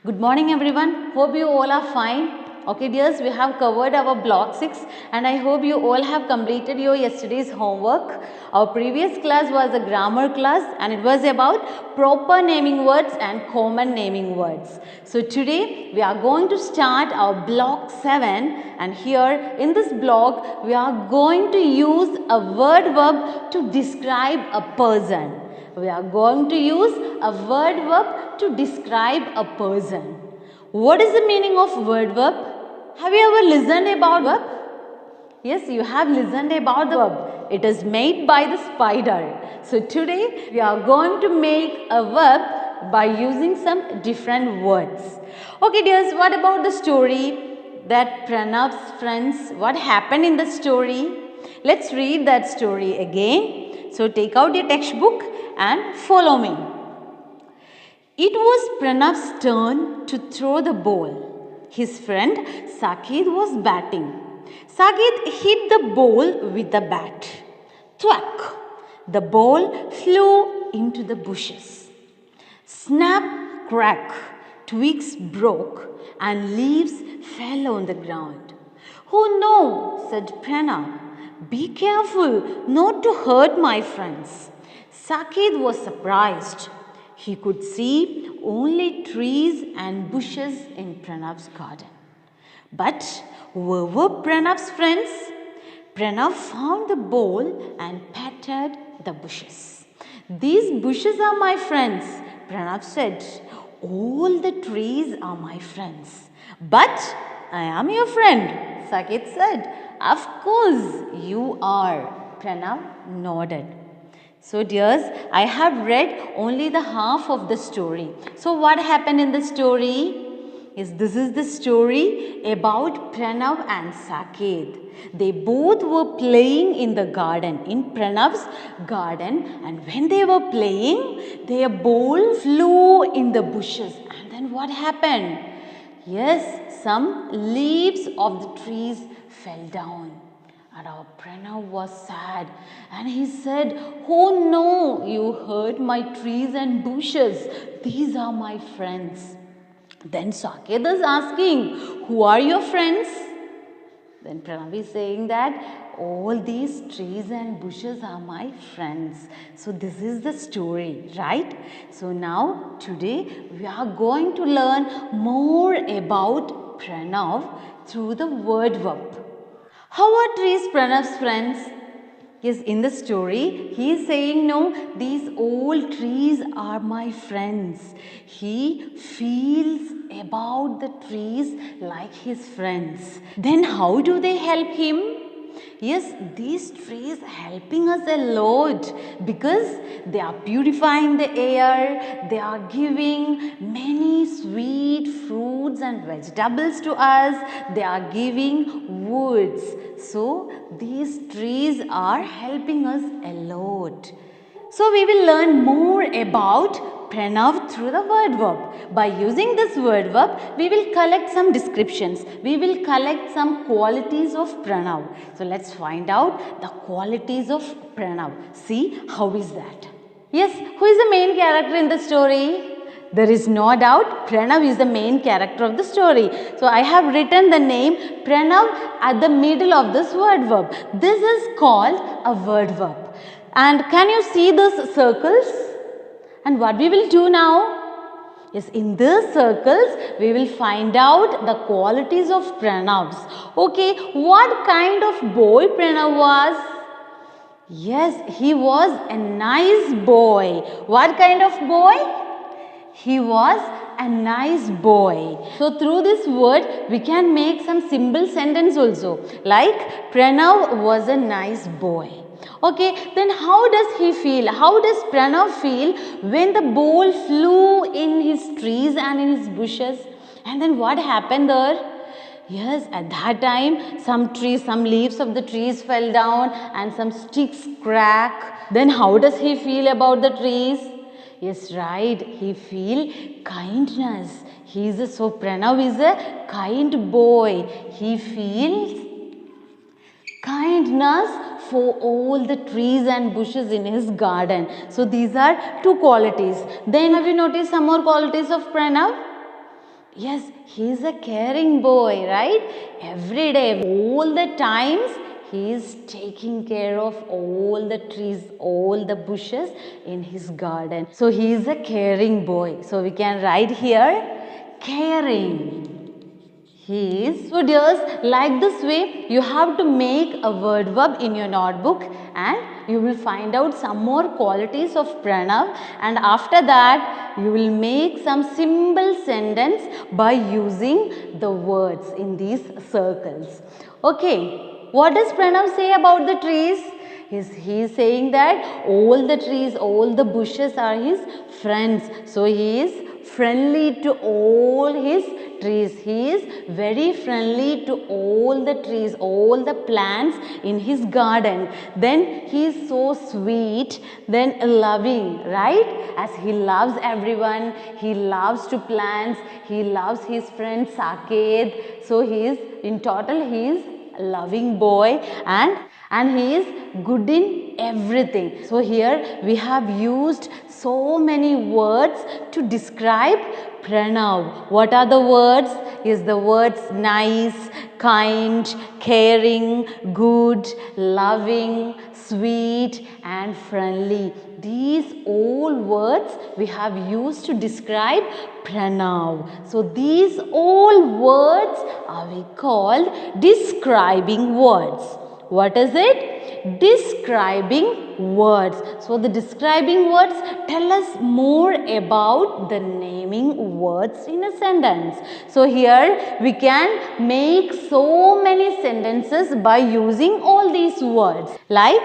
Good morning everyone. Hope you all are fine. Okay dears, we have covered our block 6 and I hope you all have completed your yesterday's homework. Our previous class was a grammar class and it was about proper naming words and common naming words. So today we are going to start our block 7 and here in this block we are going to use a word verb to describe a person. We are going to use a word verb to describe a person. What is the meaning of word verb? Have you ever listened about verb? Yes, you have listened about the verb. It is made by the spider. So today we are going to make a verb by using some different words. Okay dears, what about the story that Pranav's friends? What happened in the story? Let's read that story again. So take out your textbook and follow me. It was Pranav's turn to throw the ball. His friend Saket was batting. Saket hit the ball with the bat. Thwack! The ball flew into the bushes. Snap, crack, twigs broke and leaves fell on the ground. Oh no, said Pranav. Be careful not to hurt my friends. Saket was surprised. He could see only trees and bushes in Pranav's garden. But where were Pranav's friends? Pranav found the ball and patted the bushes. These bushes are my friends, Pranav said. All the trees are my friends. But I am your friend, Saket said. Of course you are, Pranav nodded. So dears, I have read only the half of the story. So what happened in the story? Yes, this is the story about Pranav and Saket. They both were playing in the garden, in Pranav's garden, and when they were playing, their ball flew in the bushes. And then what happened? Yes, some leaves of the trees fell down. And our Pranav was sad and he said, oh no, you hurt my trees and bushes. These are my friends. Then Saket is asking, who are your friends? Then Pranav is saying that all these trees and bushes are my friends. So this is the story, right? So now today we are going to learn more about Pranav through the word verb. How are trees Pranav's friends? Yes, in the story, he is saying, no, these old trees are my friends. He feels about the trees like his friends. Then how do they help him? Yes, these trees helping us a lot because they are purifying the air, they are giving many sweet fruits and vegetables to us, they are giving woods. So, these trees are helping us a lot. So, we will learn more about Pranav through the word verb. By using this word verb, we will collect some descriptions. We will collect some qualities of Pranav. So, let's find out the qualities of Pranav. See, how is that? Yes, who is the main character in the story? There is no doubt Pranav is the main character of the story. So, I have written the name Pranav at the middle of this word verb. This is called a word verb. And can you see these circles? And what we will do now? Yes, in these circles, we will find out the qualities of Pranav's. Okay, what kind of boy Pranav was? Yes, he was a nice boy. What kind of boy? He was a nice boy. So through this word, we can make some simple sentence also. Like, Pranav was a nice boy. Okay, then how does he feel? How does Pranav feel when the ball flew in his trees and in his bushes? And then what happened there? Yes, at that time, some leaves of the trees fell down and some sticks crack. Then how does he feel about the trees? Yes, right. He feel kindness. So Pranav is a kind boy. He feels kindness for all the trees and bushes in his garden. So these are two qualities. Then have you noticed some more qualities of Pranav? Yes, he is a caring boy, right? Every day, all the times, he is taking care of all the trees, all the bushes in his garden. So he is a caring boy. So we can write here, caring. He is. So dears, like this way, you have to make a word verb in your notebook and you will find out some more qualities of Pranav, and after that, you will make some simple sentence by using the words in these circles. Okay, what does Pranav say about the trees? He is saying that all the trees, all the bushes are his friends. So he is friendly to all his trees. He is very friendly to all the trees, all the plants in his garden. Then he is so sweet, then loving, right? As he loves everyone, he loves to plants, he loves his friend Saked. So he is, in total, he is a loving boy, and he is good in everything. So here we have used so many words to describe Pranav. What are the words? Is the words nice, kind, caring, good, loving, sweet and friendly. These all words we have used to describe Pranav. So these all words are we called describing words. What is it? Describing words. So the describing words tell us more about the naming words in a sentence. So here we can make so many sentences by using all these words. Like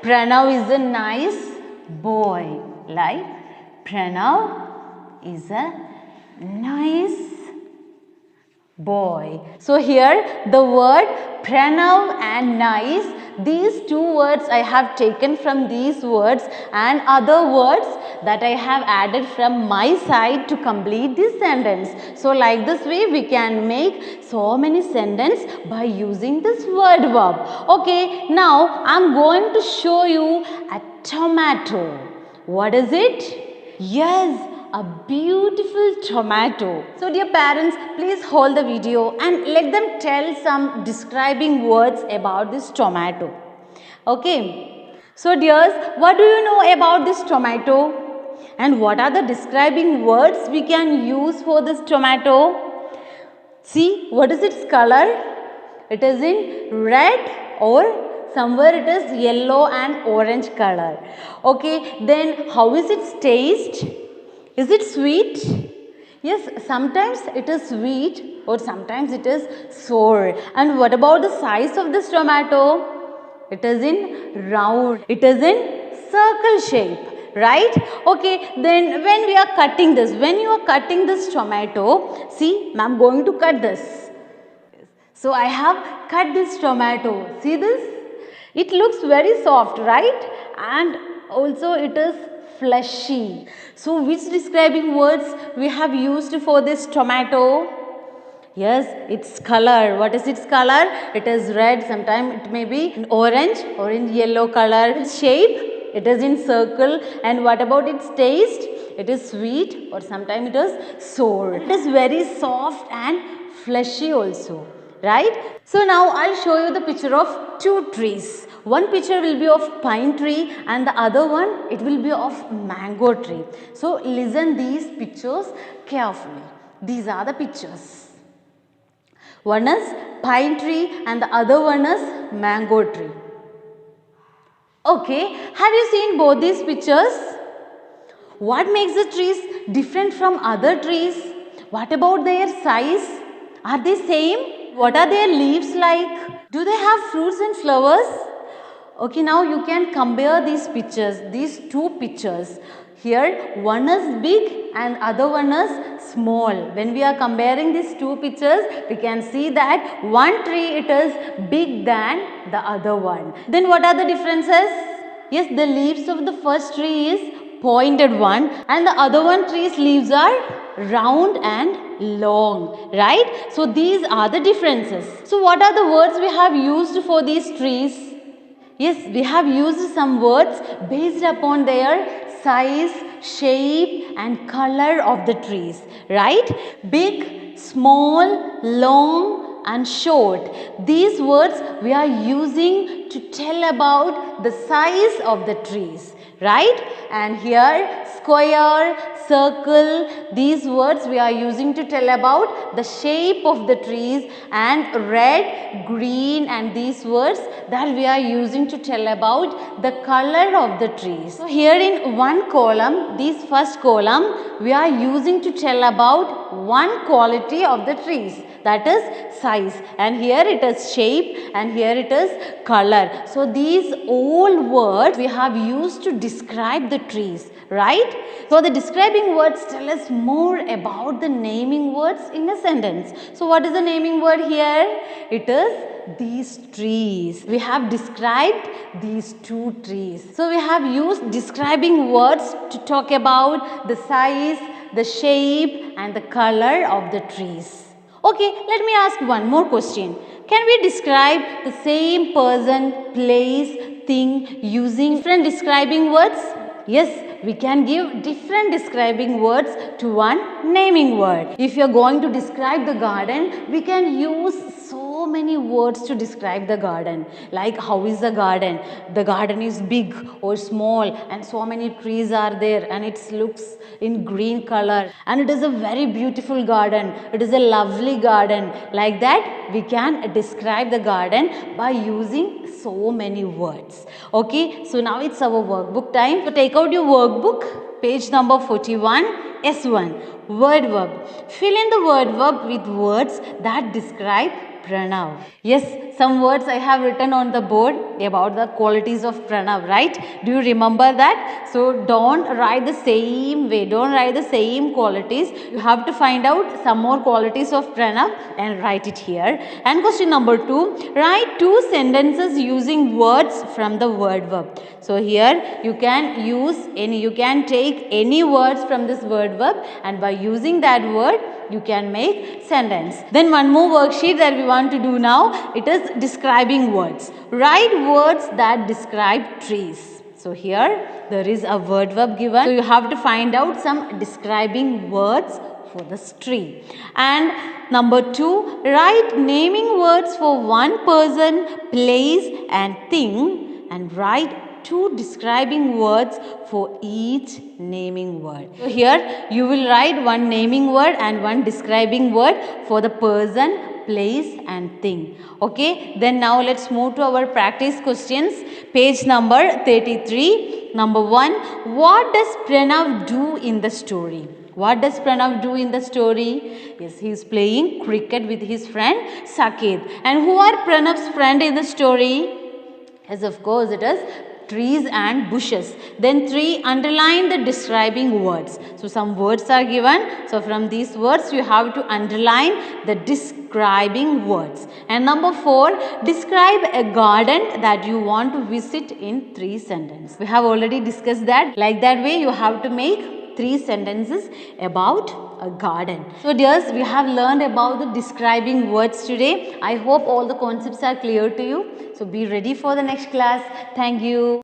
Pranav is a nice boy. Like Pranav is a nice boy. So here the word Pranav and nice, these two words I have taken from these words and other words that I have added from my side to complete this sentence. So like this way we can make so many sentences by using this word verb. Okay, now I am going to show you a tomato. What is it? Yes, a beautiful tomato. So dear parents, please hold the video and let them tell some describing words about this tomato. Okay. So dears, what do you know about this tomato? And what are the describing words we can use for this tomato? See, what is its color? It is in red or somewhere it is yellow and orange color. Okay, then how is its taste? Is it sweet? Yes, sometimes it is sweet or sometimes it is sour. And what about the size of this tomato? It is in round. It is in circle shape. Right? Okay, then when we are cutting this, when you are cutting this tomato, see, I am going to cut this. So I have cut this tomato. See this? It looks very soft, right? And also it is fleshy. So which describing words we have used for this tomato? Yes, its color. What is its color? It is red. Sometimes it may be orange or in yellow color. Its shape, it is in circle. And what about its taste? It is sweet or sometimes it is sour. It is very soft and fleshy also. Right? So now I'll show you the picture of two trees. One picture will be of pine tree and the other one it will be of mango tree. So listen these pictures carefully. These are the pictures. One is pine tree and the other one is mango tree. Okay, have you seen both these pictures? What makes the trees different from other trees? What about their size? Are they same? What are their leaves like? Do they have fruits and flowers? Okay, now you can compare these pictures, these two pictures. Here one is big and other one is small. When we are comparing these two pictures, we can see that one tree it is big than the other one. Then what are the differences? Yes, the leaves of the first tree is pointed one and the other one tree's leaves are round and long, right? So these are the differences. So what are the words we have used for these trees? Yes, we have used some words based upon their size, shape and color of the trees, right? Big, small, long and short. These words we are using to tell about the size of the trees, right? And here square, circle, these words we are using to tell about the shape of the trees, and red, green and these words that we are using to tell about the color of the trees. So here in one column, this first column, we are using to tell about one quality of the trees, that is size, and here it is shape and here it is color. So these all words we have used to describe the trees, right? So the describing words tell us more about the naming words in a sentence. So what is the naming word here? It is these trees. We have described these two trees. So we have used describing words to talk about the size, the shape and the color of the trees. Okay, let me ask one more question. Can we describe the same person, place, thing using different describing words? Yes, we can give different describing words to one naming word. If you are going to describe the garden, we can use so many words to describe the garden. Like how is the garden? The garden is big or small and so many trees are there and it looks in green color and it is a very beautiful garden. It is a lovely garden. Like that we can describe the garden by using so many words. Okay, so now it's our workbook time. So take out your workbook, page number 41, S1, word verb. Fill in the word verb with words that describe Pranav. Yes, some words I have written on the board about the qualities of Pranav, right? Do you remember that? So don't write the same way, don't write the same qualities. You have to find out some more qualities of Pranav and write it here. And question number 2, write 2 sentences using words from the word verb. So here you can take any words from this word verb and by using that word you can make sentence. Then one more worksheet that we want to do now, it is describing words. Write words that describe trees. So here there is a word verb given. So you have to find out some describing words for this tree. And number 2, write naming words for one person, place and thing, and write 2 describing words for each naming word. So here you will write one naming word and one describing word for the person, place and thing. Okay, then now let's move to our practice questions. Page number 33. Number 1, what does Pranav do in the story? What does Pranav do in the story? Yes, he is playing cricket with his friend Saket. And who are Pranav's friend in the story? Yes, of course it is trees and bushes. Then 3, underline the describing words. So some words are given. So from these words you have to underline the describing words. And number 4, describe a garden that you want to visit in 3 sentences. We have already discussed that. Like that way you have to make 3 sentences about a garden. So dears, we have learned about the describing words today. I hope all the concepts are clear to you. So be ready for the next class. Thank you.